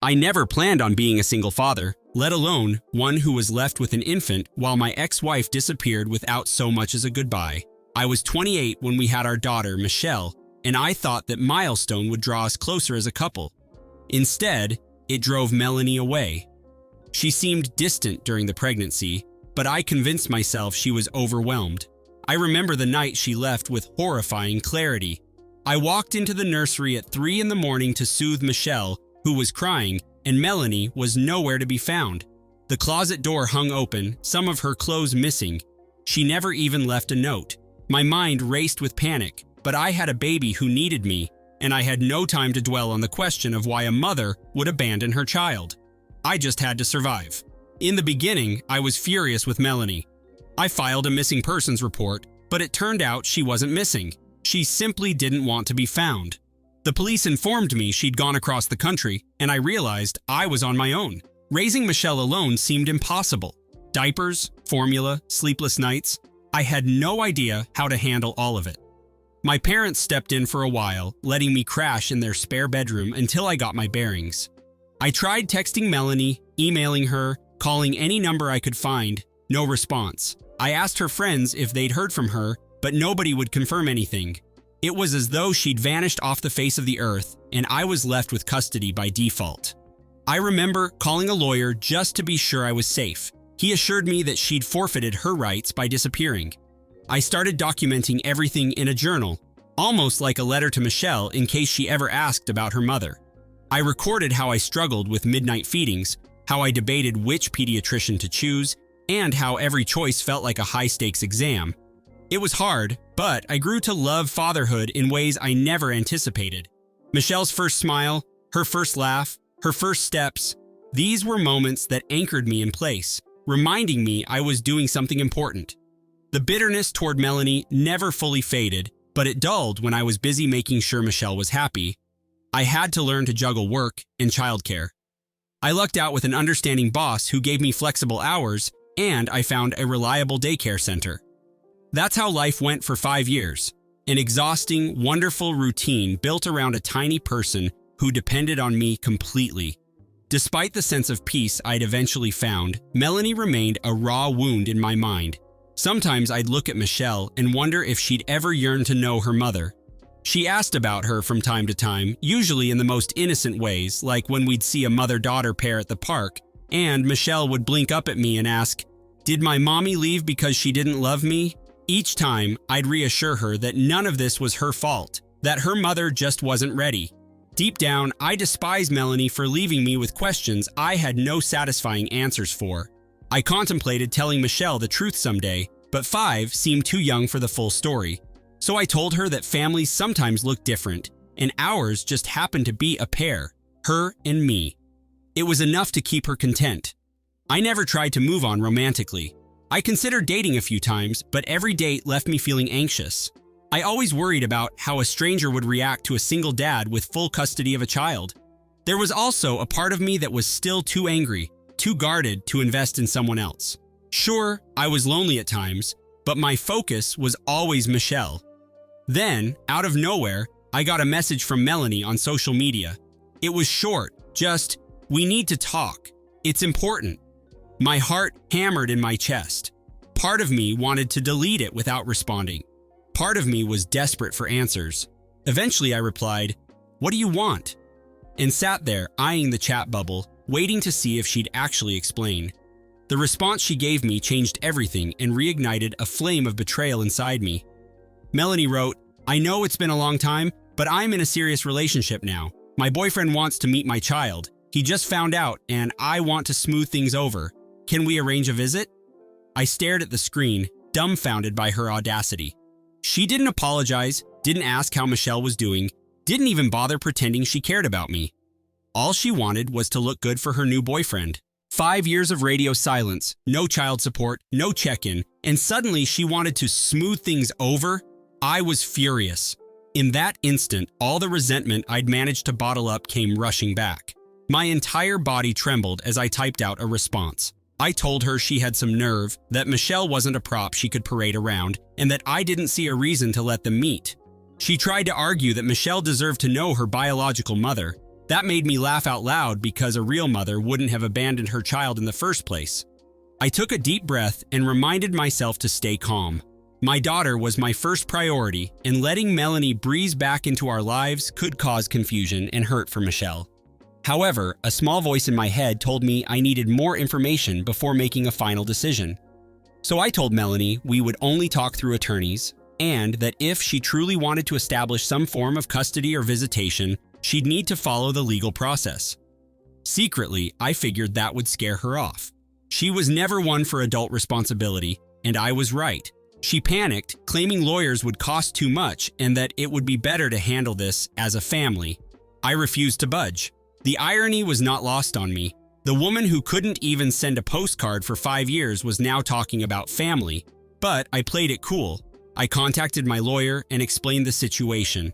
I never planned on being a single father, let alone one who was left with an infant while my ex-wife disappeared without so much as a goodbye. I was 28 when we had our daughter, Michelle, and I thought that milestone would draw us closer as a couple. Instead, it drove Melanie away. She seemed distant during the pregnancy, but I convinced myself she was overwhelmed. I remember the night she left with horrifying clarity. I walked into the nursery at 3 in the morning to soothe Michelle, who was crying, and Melanie was nowhere to be found. The closet door hung open, some of her clothes missing. She never even left a note. My mind raced with panic, but I had a baby who needed me, and I had no time to dwell on the question of why a mother would abandon her child. I just had to survive. In the beginning, I was furious with Melanie. I filed a missing persons report, but it turned out she wasn't missing. She simply didn't want to be found. The police informed me she'd gone across the country, and I realized I was on my own. Raising Michelle alone seemed impossible. Diapers, formula, sleepless nights. I had no idea how to handle all of it. My parents stepped in for a while, letting me crash in their spare bedroom until I got my bearings. I tried texting Melanie, emailing her, calling any number I could find. No response. I asked her friends if they'd heard from her, but nobody would confirm anything. It was as though she'd vanished off the face of the earth, and I was left with custody by default. I remember calling a lawyer just to be sure I was safe. He assured me that she'd forfeited her rights by disappearing. I started documenting everything in a journal, almost like a letter to Michelle in case she ever asked about her mother. I recorded how I struggled with midnight feedings, how I debated which pediatrician to choose, and how every choice felt like a high-stakes exam. It was hard, but I grew to love fatherhood in ways I never anticipated. Michelle's first smile, her first laugh, her first steps, these were moments that anchored me in place, reminding me I was doing something important. The bitterness toward Melanie never fully faded, but it dulled when I was busy making sure Michelle was happy. I had to learn to juggle work and childcare. I lucked out with an understanding boss who gave me flexible hours, and I found a reliable daycare center. That's how life went for 5 years, an exhausting, wonderful routine built around a tiny person who depended on me completely. Despite the sense of peace I'd eventually found, Melanie remained a raw wound in my mind. Sometimes I'd look at Michelle and wonder if she'd ever yearn to know her mother. She asked about her from time to time, usually in the most innocent ways, like when we'd see a mother-daughter pair at the park, and Michelle would blink up at me and ask, "Did my mommy leave because she didn't love me?" Each time, I'd reassure her that none of this was her fault, that her mother just wasn't ready. Deep down, I despised Melanie for leaving me with questions I had no satisfying answers for. I contemplated telling Michelle the truth someday, but 5 seemed too young for the full story. So I told her that families sometimes look different, and ours just happened to be a pair, her and me. It was enough to keep her content. I never tried to move on romantically. I considered dating a few times, but every date left me feeling anxious. I always worried about how a stranger would react to a single dad with full custody of a child. There was also a part of me that was still too angry, too guarded to invest in someone else. Sure, I was lonely at times, but my focus was always Michelle. Then, out of nowhere, I got a message from Melanie on social media. It was short, just, "We need to talk. It's important." My heart hammered in my chest. Part of me wanted to delete it without responding. Part of me was desperate for answers. Eventually I replied, "What do you want?" and sat there eyeing the chat bubble, waiting to see if she'd actually explain. The response she gave me changed everything and reignited a flame of betrayal inside me. Melanie wrote, "I know it's been a long time, but I'm in a serious relationship now. My boyfriend wants to meet my child. He just found out, and I want to smooth things over. Can we arrange a visit?" I stared at the screen, dumbfounded by her audacity. She didn't apologize, didn't ask how Michelle was doing, didn't even bother pretending she cared about me. All she wanted was to look good for her new boyfriend. 5 years of radio silence, no child support, no check-in, and suddenly she wanted to smooth things over? I was furious. In that instant, all the resentment I'd managed to bottle up came rushing back. My entire body trembled as I typed out a response. I told her she had some nerve, that Michelle wasn't a prop she could parade around, and that I didn't see a reason to let them meet. She tried to argue that Michelle deserved to know her biological mother, That made me laugh out loud because a real mother wouldn't have abandoned her child in the first place. I took a deep breath and reminded myself to stay calm. My daughter was my first priority, and letting Melanie breeze back into our lives could cause confusion and hurt for Michelle. However, a small voice in my head told me I needed more information before making a final decision. So I told Melanie we would only talk through attorneys, and that if she truly wanted to establish some form of custody or visitation, she'd need to follow the legal process. Secretly, I figured that would scare her off. She was never one for adult responsibility, and I was right. She panicked, claiming lawyers would cost too much and that it would be better to handle this as a family. I refused to budge. The irony was not lost on me. The woman who couldn't even send a postcard for 5 years was now talking about family, but I played it cool. I contacted my lawyer and explained the situation.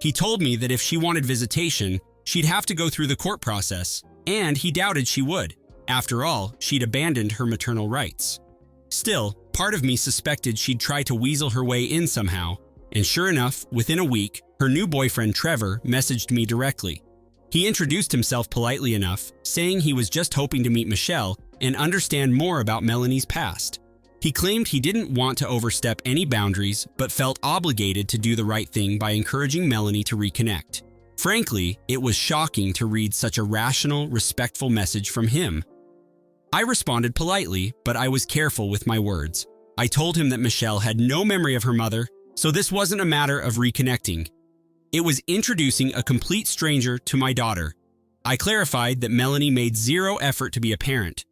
He told me that if she wanted visitation, she'd have to go through the court process, and he doubted she would. After all, she'd abandoned her maternal rights. Still, part of me suspected she'd try to weasel her way in somehow, and sure enough, within a week, her new boyfriend Trevor messaged me directly. He introduced himself politely enough, saying he was just hoping to meet Michelle and understand more about Melanie's past. He claimed he didn't want to overstep any boundaries, but felt obligated to do the right thing by encouraging Melanie to reconnect. Frankly, it was shocking to read such a rational, respectful message from him. I responded politely, but I was careful with my words. I told him that Michelle had no memory of her mother, so this wasn't a matter of reconnecting. It was introducing a complete stranger to my daughter. I clarified that Melanie made zero effort to be a parent.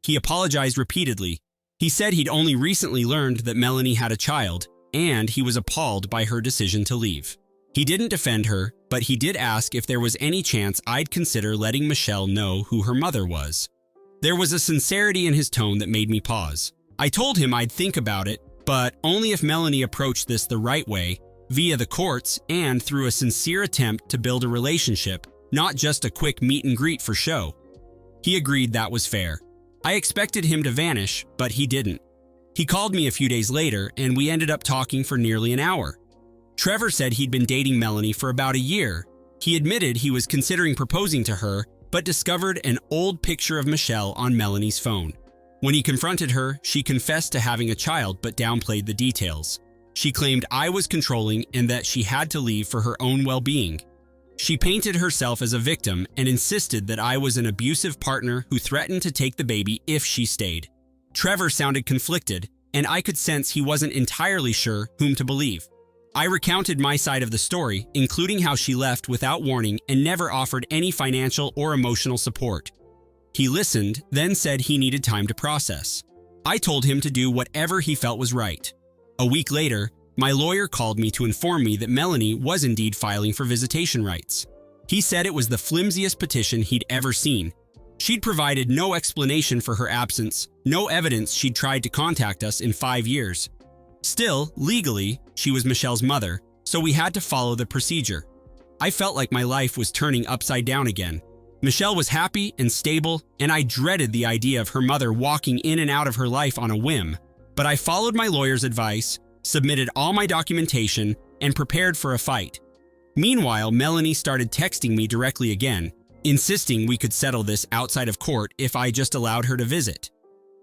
He apologized repeatedly. He said he'd only recently learned that Melanie had a child, and he was appalled by her decision to leave. He didn't defend her, but he did ask if there was any chance I'd consider letting Michelle know who her mother was. There was a sincerity in his tone that made me pause. I told him I'd think about it, but only if Melanie approached this the right way, via the courts and through a sincere attempt to build a relationship, not just a quick meet and greet for show. He agreed that was fair. I expected him to vanish, but he didn't. He called me a few days later, and we ended up talking for nearly an hour. Trevor said he'd been dating Melanie for about a year. He admitted he was considering proposing to her, but discovered an old picture of Michelle on Melanie's phone. When he confronted her, she confessed to having a child but downplayed the details. She claimed I was controlling and that she had to leave for her own well-being. She painted herself as a victim and insisted that I was an abusive partner who threatened to take the baby if she stayed. Trevor sounded conflicted, and I could sense he wasn't entirely sure whom to believe. I recounted my side of the story, including how she left without warning and never offered any financial or emotional support. He listened, then said he needed time to process. I told him to do whatever he felt was right. A week later, my lawyer called me to inform me that Melanie was indeed filing for visitation rights. He said it was the flimsiest petition he'd ever seen. She'd provided no explanation for her absence, no evidence she'd tried to contact us in 5 years. Still, legally, she was Michelle's mother, so we had to follow the procedure. I felt like my life was turning upside down again. Michelle was happy and stable, and I dreaded the idea of her mother walking in and out of her life on a whim. But I followed my lawyer's advice, submitted all my documentation, and prepared for a fight. Meanwhile, Melanie started texting me directly again, insisting we could settle this outside of court if I just allowed her to visit.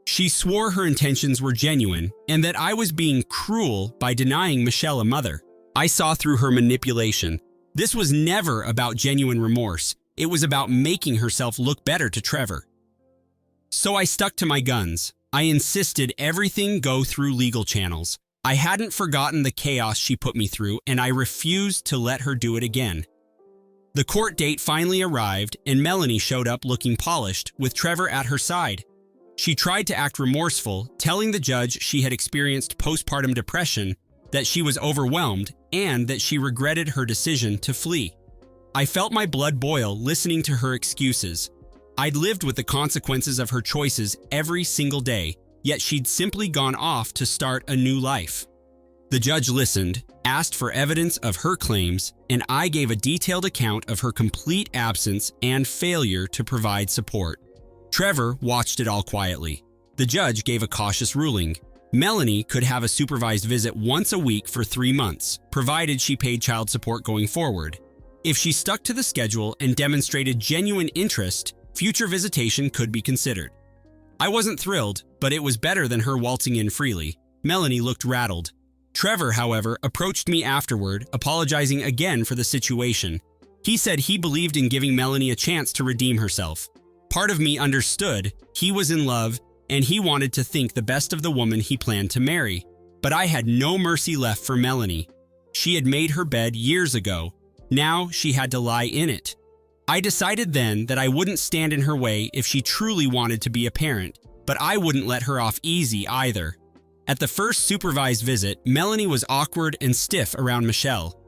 She swore her intentions were genuine and that I was being cruel by denying Michelle a mother. I saw through her manipulation. This was never about genuine remorse. It was about making herself look better to Trevor. So I stuck to my guns. I insisted everything go through legal channels. I hadn't forgotten the chaos she put me through, and I refused to let her do it again. The court date finally arrived, and Melanie showed up looking polished, with Trevor at her side. She tried to act remorseful, telling the judge she had experienced postpartum depression, that she was overwhelmed, and that she regretted her decision to flee. I felt my blood boil listening to her excuses. I'd lived with the consequences of her choices every single day, yet she'd simply gone off to start a new life. The judge listened, asked for evidence of her claims, and I gave a detailed account of her complete absence and failure to provide support. Trevor watched it all quietly. The judge gave a cautious ruling. Melanie could have a supervised visit once a week for 3 months, provided she paid child support going forward. If she stuck to the schedule and demonstrated genuine interest, future visitation could be considered. I wasn't thrilled, but it was better than her waltzing in freely. Melanie looked rattled. Trevor, however, approached me afterward, apologizing again for the situation. He said he believed in giving Melanie a chance to redeem herself. Part of me understood he was in love and he wanted to think the best of the woman he planned to marry. But I had no mercy left for Melanie. She had made her bed years ago. Now she had to lie in it. I decided then that I wouldn't stand in her way if she truly wanted to be a parent, but I wouldn't let her off easy either. At the first supervised visit, Melanie was awkward and stiff around Michelle.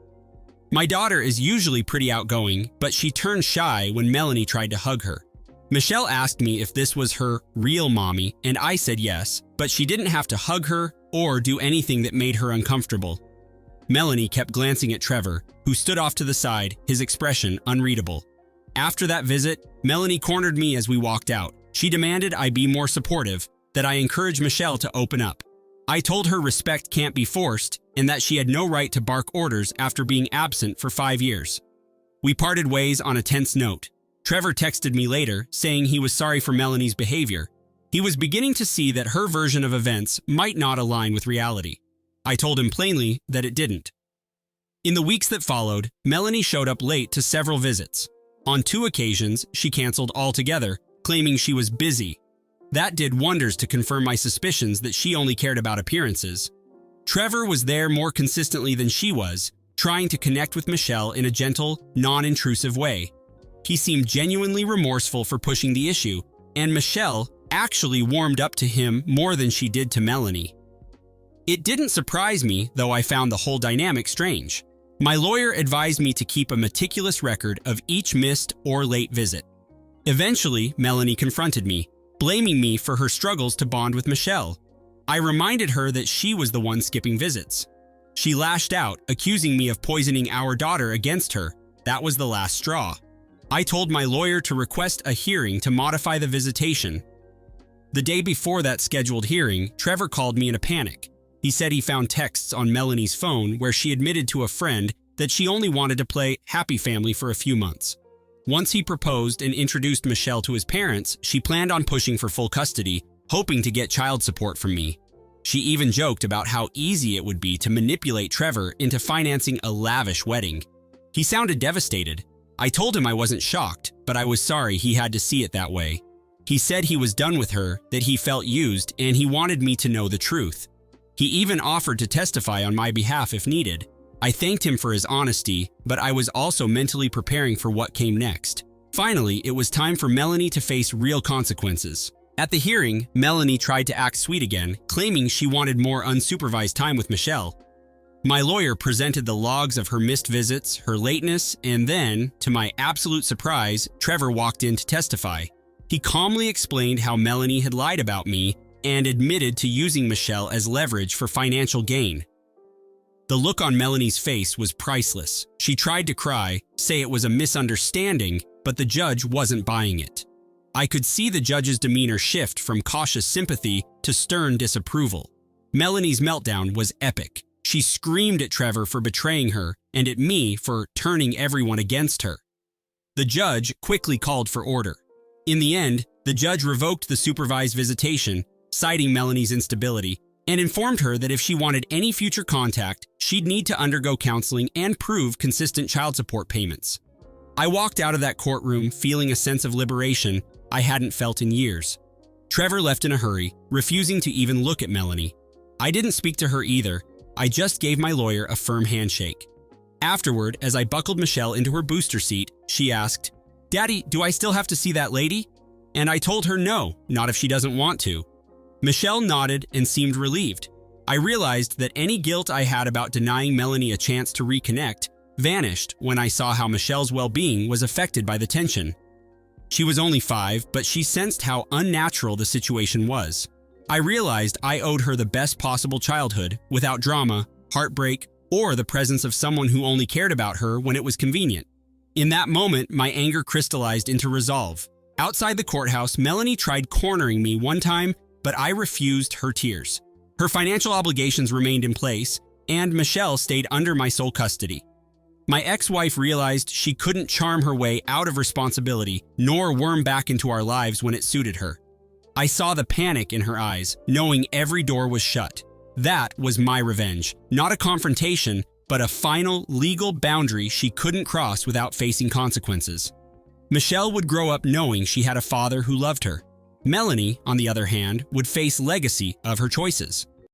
My daughter is usually pretty outgoing, but she turned shy when Melanie tried to hug her. Michelle asked me if this was her real mommy, and I said yes, but she didn't have to hug her or do anything that made her uncomfortable. Melanie kept glancing at Trevor, who stood off to the side, his expression unreadable. After that visit, Melanie cornered me as we walked out. She demanded I be more supportive, that I encourage Michelle to open up. I told her respect can't be forced and that she had no right to bark orders after being absent for 5 years. We parted ways on a tense note. Trevor texted me later, saying he was sorry for Melanie's behavior. He was beginning to see that her version of events might not align with reality. I told him plainly that it didn't. In the weeks that followed, Melanie showed up late to several visits. On 2 occasions, she canceled altogether, claiming she was busy. That did wonders to confirm my suspicions that she only cared about appearances. Trevor was there more consistently than she was, trying to connect with Michelle in a gentle, non-intrusive way. He seemed genuinely remorseful for pushing the issue, and Michelle actually warmed up to him more than she did to Melanie. It didn't surprise me, though I found the whole dynamic strange. My lawyer advised me to keep a meticulous record of each missed or late visit. Eventually, Melanie confronted me, blaming me for her struggles to bond with Michelle. I reminded her that she was the one skipping visits. She lashed out, accusing me of poisoning our daughter against her. That was the last straw. I told my lawyer to request a hearing to modify the visitation. The day before that scheduled hearing, Trevor called me in a panic. He said he found texts on Melanie's phone where she admitted to a friend that she only wanted to play Happy Family for a few months. Once he proposed and introduced Michelle to his parents, she planned on pushing for full custody, hoping to get child support from me. She even joked about how easy it would be to manipulate Trevor into financing a lavish wedding. He sounded devastated. I told him I wasn't shocked, but I was sorry he had to see it that way. He said he was done with her, that he felt used, and he wanted me to know the truth. He even offered to testify on my behalf if needed. I thanked him for his honesty, but I was also mentally preparing for what came next. Finally, it was time for Melanie to face real consequences. At the hearing, Melanie tried to act sweet again, claiming she wanted more unsupervised time with Michelle. My lawyer presented the logs of her missed visits, her lateness, and then, to my absolute surprise, Trevor walked in to testify. He calmly explained how Melanie had lied about me and admitted to using Michelle as leverage for financial gain. The look on Melanie's face was priceless. She tried to cry, say it was a misunderstanding, but the judge wasn't buying it. I could see the judge's demeanor shift from cautious sympathy to stern disapproval. Melanie's meltdown was epic. She screamed at Trevor for betraying her and at me for turning everyone against her. The judge quickly called for order. In the end, the judge revoked the supervised visitation, citing Melanie's instability, and informed her that if she wanted any future contact, she'd need to undergo counseling and prove consistent child support payments. I walked out of that courtroom feeling a sense of liberation I hadn't felt in years. Trevor left in a hurry, refusing to even look at Melanie. I didn't speak to her either. I just gave my lawyer a firm handshake. Afterward, as I buckled Michelle into her booster seat, she asked, "Daddy, do I still have to see that lady?" And I told her no, not if she doesn't want to. Michelle nodded and seemed relieved. I realized that any guilt I had about denying Melanie a chance to reconnect vanished when I saw how Michelle's well-being was affected by the tension. She was only 5, but she sensed how unnatural the situation was. I realized I owed her the best possible childhood without drama, heartbreak, or the presence of someone who only cared about her when it was convenient. In that moment, my anger crystallized into resolve. Outside the courthouse, Melanie tried cornering me one time, but I refused her tears. Her financial obligations remained in place, and Michelle stayed under my sole custody. My ex-wife realized she couldn't charm her way out of responsibility nor worm back into our lives when it suited her. I saw the panic in her eyes, knowing every door was shut. That was my revenge, not a confrontation, but a final legal boundary she couldn't cross without facing consequences. Michelle would grow up knowing she had a father who loved her. Melanie, on the other hand, would face legacy of her choices.